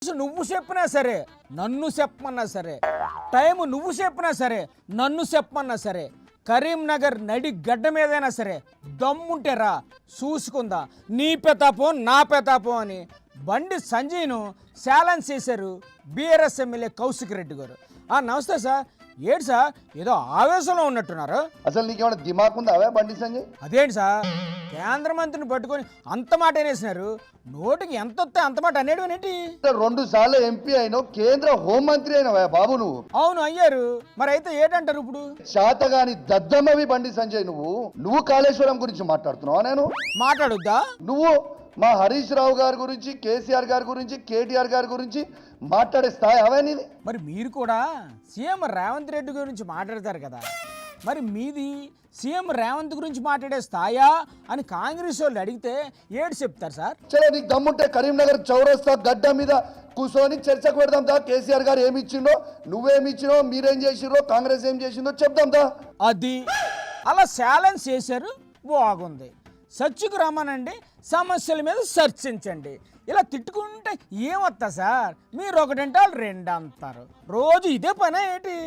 నువ్వు చెప్పినా సరే నన్ను చెప్పమన్నా సరే, టైం నువ్వు చెప్పినా సరే నన్ను చెప్పమన్నా సరే, కరీంనగర్ నడి గడ్డ మీదైనా సరే దమ్ముంటే రా చూసుకుందా నీ పెతాపం నా పెతాపం అని బండి సంజయ్ను ఛాలెంజ్ చేశారు బీఆర్ఎస్ ఎమ్మెల్యే కౌశిక్ రెడ్డి గారు. నమస్తే సార్. ఏంటి సార్ ఏదో ఆవేశంలో ఉన్నట్టున్నారు? అసలు నీకేమైనా దిమాగ్ ఉందా అవే బండి సంజయ్? అదేంటి సార్ కేంద్ర మంత్రిని పట్టుకొని అంత మాట అనేసినారు, నోటికి ఎంత వస్తే అంత మాట అనేడు ఏంటి? 2 సార్లు ఎంపీ అయినావు, కేంద్ర హోంమంత్రి అయినవా బాబు నువ్వు? అవును అయ్యారు, మరి అయితే ఏంటంటారు ఇప్పుడు? శాతగాని దద్దమ్మవి బండి సంజయ్ నువ్వు కాళేశ్వరం గురించి మాట్లాడుతున్నావా? నేను మాట్లాడొద్దా? నువ్వు మా హరీష్ రావు గారి గురించి, కేసీఆర్ గారి గురించి, కేటీఆర్ గారి గురించి మాట్లాడే స్థాయి అవే నీది. మరి మీరు కూడా సీఎం రేవంత్ రెడ్డి గురించి మాట్లాడతారు కదా, మరి మీది సీఎం రేవంత్ గురించి మాట్లాడే స్థాయా అని కాంగ్రెస్ వాళ్ళు అడిగితే ఏడు చెప్తారు సార్? చలో నీకు దమ్ముంటే కరీంనగర్ చౌరస్తా గడ్డ మీద కూర్చొని చర్చకు పెడదాం దా. కేసీఆర్ గారు ఏమి ఇచ్చిండో, నువ్వేమి ఇచ్చినో, మీరేం చేసిరో, కాంగ్రెస్ ఏం చేసిందో చెప్దాం దా. అది అలా ఛాలెంజ్ చేశారు, బాగుంది. చర్చకు రమ్మనండి, సమస్యల మీద చర్చించండి. ఇలా తిట్టుకుంటే ఏమొస్తా సార్? మీరు ఒకటంటే వాళ్ళు 2 అంటారు. రోజు ఇదే పనే ఏంటి?